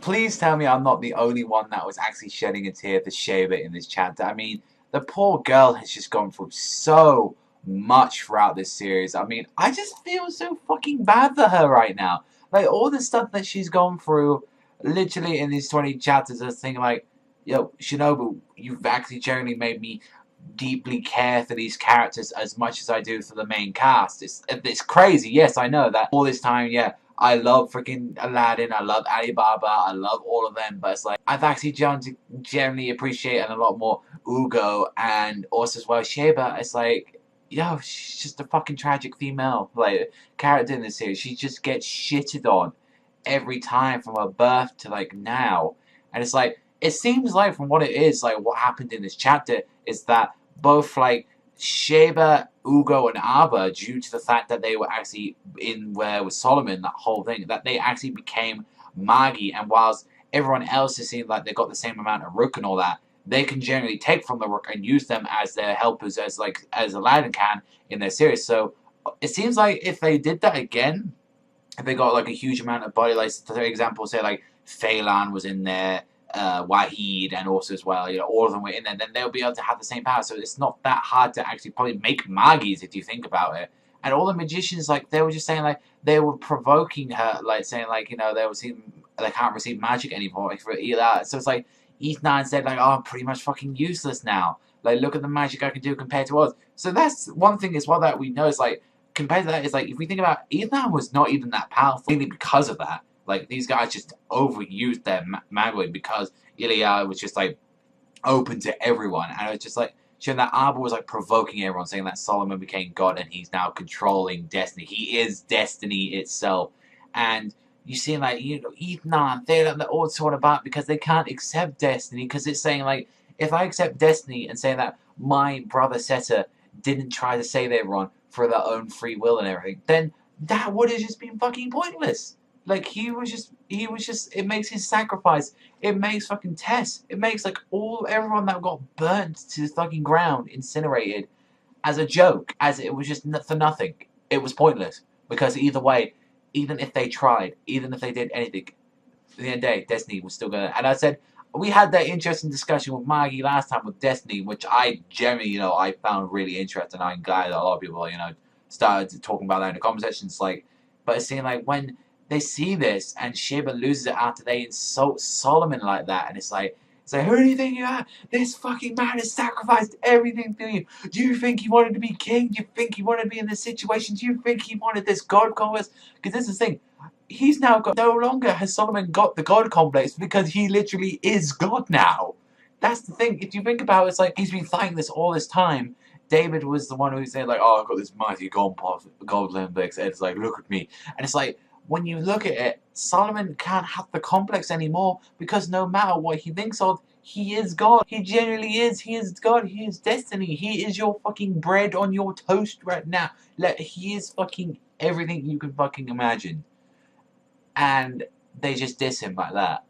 Please tell me I'm not the only one that was actually shedding a tear for Shayba in this chapter. I mean, the poor girl has just gone through so much throughout this series. I mean, I just feel so fucking bad for her right now. Like, all the stuff that she's gone through, literally in these 20 chapters, I was thinking like, yo, Shinobu, you've actually generally made me deeply care for these characters as much as I do for the main cast. It's crazy, yes, I know that all this time, yeah, I love freaking Aladdin, I love Alibaba, I love all of them, but it's like, I've actually generally appreciate and a lot more Ugo and also as well Sheba. It's like, yo, she's just a fucking tragic female like character in this series. She just gets shitted on every time from her birth to like now. And it's like, it seems like from what it is, like what happened in this chapter is that both like Sheba, Ugo, and Abba, due to the fact that they were actually in where with Solomon, that whole thing, that they actually became Magi, and whilst everyone else has seemed like they got the same amount of Rook and all that, they can generally take from the Rook and use them as their helpers, as Aladdin can in their series. So it seems like if they did that again, if they got like a huge amount of body, like for example, say like Phelan was in there, Wahid, and also as well, you know, all of them were in there, then they'll be able to have the same power. So it's not that hard to actually probably make Magis if you think about it. And all the magicians, like, they were just saying like they were provoking her, like saying like, you know, they can't receive magic anymore like, for either. So it's like Ethan said like, oh, I'm pretty much fucking useless now. Like, look at the magic I can do compared to us. So that's one thing as well that we know is like, compared to that, is like, if we think about Ethan was not even that powerful, mainly because of that. Like, these guys just overused their Magui because Ilya was just like open to everyone, and it was just like showing that Abba was like provoking everyone, saying that Solomon became God and he's now controlling destiny. He is destiny itself, and you see like, you know, Ethan, they're all sort about because they can't accept destiny because it's saying like, if I accept destiny and say that my brother Seta didn't try to save everyone for their own free will and everything, then that would have just been fucking pointless. Like, he was just, it makes his sacrifice, it makes fucking Tess, it makes like everyone that got burnt to the fucking ground, incinerated, as a joke, as it was just for nothing. It was pointless, because either way, even if they tried, even if they did anything, at the end of the day, Destiny was still gonna, and I said, we had that interesting discussion with Magi last time with Destiny, which I generally, you know, I found really interesting. I'm glad that a lot of people, you know, started talking about that in the conversations. Like, but it seemed like when they see this and Sheba loses it after they insult Solomon like that, and it's like, who do you think you are? This fucking man has sacrificed everything for you. Do you think he wanted to be king? Do you think he wanted to be in this situation? Do you think he wanted this God complex? Because this is the thing. He's now got, no longer has Solomon got the God complex because he literally is God now. That's the thing. If you think about it, it's like he's been fighting this all this time. David was the one who said like, oh, I've got this mighty God complex. And it's like, look at me. And it's like, when you look at it, Solomon can't have the complex anymore because no matter what he thinks of, he is God. He genuinely is. He is God. He is destiny. He is your fucking bread on your toast right now. Like, he is fucking everything you can fucking imagine. And they just diss him like that.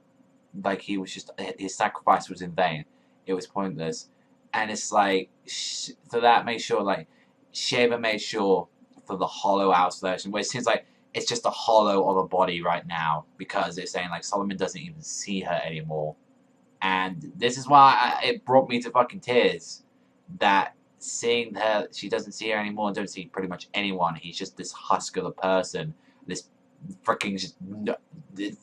Like, he was just, his sacrifice was in vain. It was pointless. And it's like, so that made sure, like, Sheba made sure for the hollow house version, where it seems like it's just a hollow of a body right now, because it's saying, like, Solomon doesn't even see her anymore. And this is why it brought me to fucking tears, that seeing her, she doesn't see her anymore and don't see pretty much anyone. He's just this husk of a person, this freaking just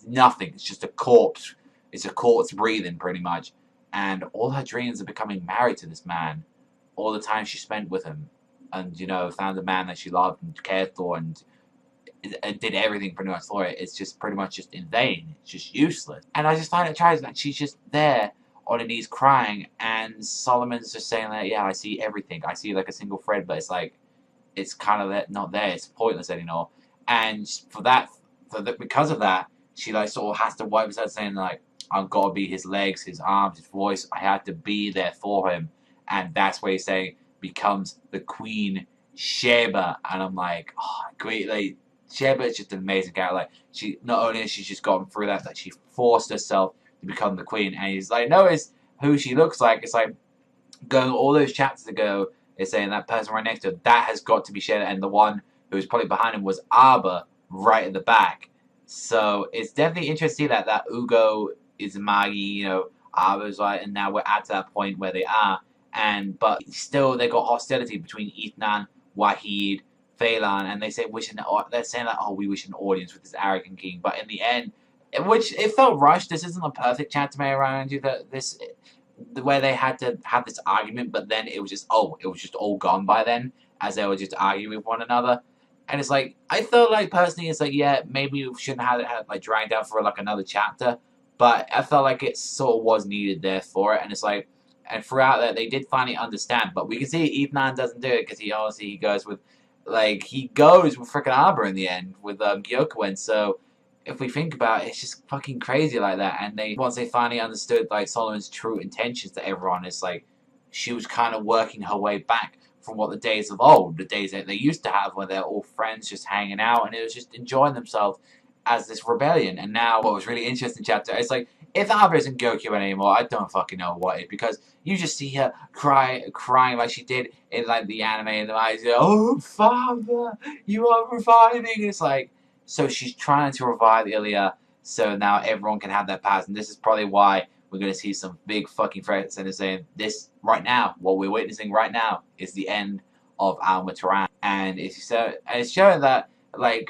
nothing. It's just a corpse. It's a corpse breathing, pretty much. And all her dreams are becoming married to this man. All the time she spent with him, and, you know, found a man that she loved and cared for, and did everything pretty much for it. It's just pretty much just in vain. It's just useless. And I just find it tragic that she's just there on her knees crying, and Solomon's just saying that, yeah, I see everything. I see like a single thread, but it's like, it's kind of not there. It's pointless anymore. And because of that, she like sort of has to wipe herself, saying like, I've got to be his legs, his arms, his voice. I have to be there for him. And that's where he's saying becomes the Queen Sheba. And I'm like, oh, great, like, Sheba is just an amazing character. Like, she, not only has she just gone through that she forced herself to become the queen, and he's like, notice who she looks like. It's like, going all those chapters ago, it's saying that person right next to her, that has got to be Sheba, and the one who was probably behind him was Abba, right at the back. So it's definitely interesting that Ugo is Magi, I was like, and now we're at that point where they are, and but still they got hostility between Ethnan, Wahid, Phelan, and they say they're saying like, oh, we wish an audience with this arrogant king, but in the end, which it felt rushed. This isn't a perfect chapter, may around you that this where they had to have this argument, but then it was just all gone by then as they were just arguing with one another. And it's like, I felt like personally, it's like, yeah, maybe we shouldn't have it like dragged out for like another chapter, but I felt like it sort of was needed there for it. And it's like, and throughout that, they did finally understand, but we can see Ethan doesn't do it because he goes with freaking Arbor in the end with Gyokuen. So if we think about it, it's just fucking crazy like that. And once they finally understood like Solomon's true intentions to everyone, it's like she was kind of working her way back from what the days of old, the days that they used to have where they're all friends just hanging out and it was just enjoying themselves as this rebellion. And now what was really interesting chapter, it's like, if Arbor isn't Goku anymore, I don't fucking know what is, because you just see her crying like she did in like the anime and the eyes, oh father, you are reviving. It's like, so she's trying to revive Ilya so now everyone can have their powers, and this is probably why we're going to see some big fucking threats, and they're saying this right now, what we're witnessing right now is the end of Alma Toran. And it's showing that, like,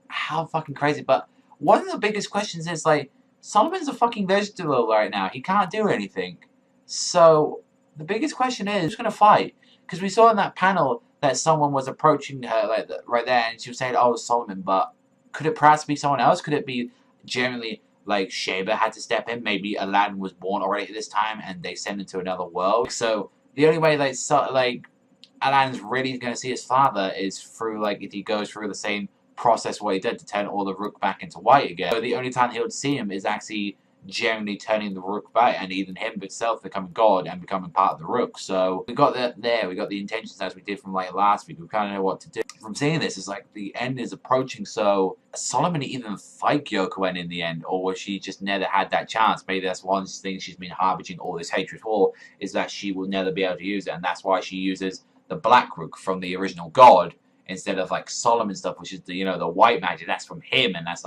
how fucking crazy. But one of the biggest questions is, like, Solomon's a fucking vegetable right now. He can't do anything. So the biggest question is, who's going to fight? Because we saw in that panel that someone was approaching her, like, right there, and she was saying, oh, Solomon, but could it perhaps be someone else? Could it be generally like Sheba had to step in? Maybe Aladdin was born already at this time and they sent him to another world. So the only way Aladdin's really going to see his father is through if he goes through the same process what he did to turn all the Rook back into white again. So the only time he would see him is actually generally turning the Rook back, and even him himself becoming God and becoming part of the Rook. So we got that there. We got the intentions as we did from last week. We kind of know what to do. From seeing this, it's like the end is approaching. So Solomon even fight Gyokuen in the end, or was she just never had that chance? Maybe that's one thing she's been harboring all this hatred for, is that she will never be able to use it, and that's why she uses the Black Rook from the original God instead of Solomon stuff, which is the the white magic. That's from him, and that's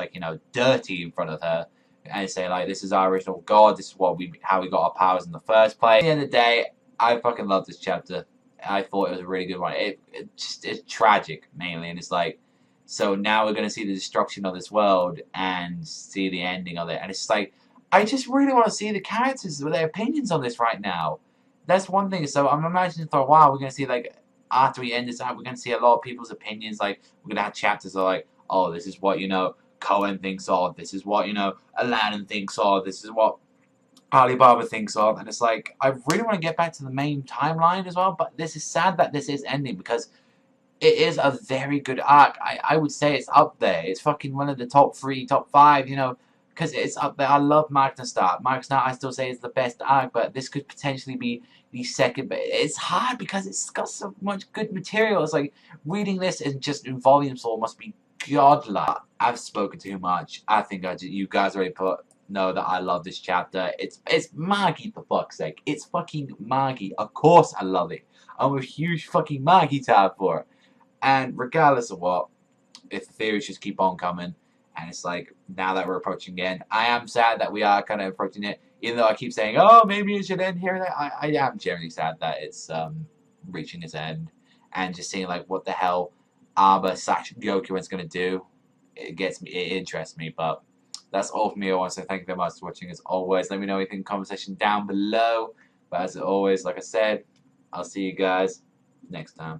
dirty in front of her. And say this is our original God. This is how we got our powers in the first place. At the end of the day, I fucking love this chapter. I thought it was a really good one. It's tragic mainly, and it's like, so now we're gonna see the destruction of this world and see the ending of it. And it's like, I just really want to see the characters with their opinions on this right now. That's one thing. So I'm imagining for a while we're gonna see after we end this out, we're gonna see a lot of people's opinions. We're gonna have chapters of oh, this is what Cohen thinks of, this is what Aladdin thinks of, this is what Alibaba thinks of, and it's like, I really want to get back to the main timeline as well, but this is sad that this is ending because it is a very good arc. I would say it's up there. It's fucking one of the top 3, top 5, because it's up there. I love Magnastart. Magnastart, I still say, is the best arc, but this could potentially be the second. But it's hard because it's got so much good material. It's like reading this in volume soul must be godlike. I've spoken too much. I think you guys already know that I love this chapter. It's Magi, for fuck's sake. It's fucking Magi. Of course I love it. I'm a huge fucking Magi tab for it. And regardless of what, if the theories just keep on coming, and it's like, now that we're approaching the end, I am sad that we are kind of approaching it, even though I keep saying, oh, maybe it should end here. I am generally sad that it's reaching its end, and just seeing what the hell Arbor/Gyokuen's going to do. It interests me, but that's all for me. I want to say thank you very much for watching. As always, let me know anything in the comment section down below. But as always, like I said, I'll see you guys next time.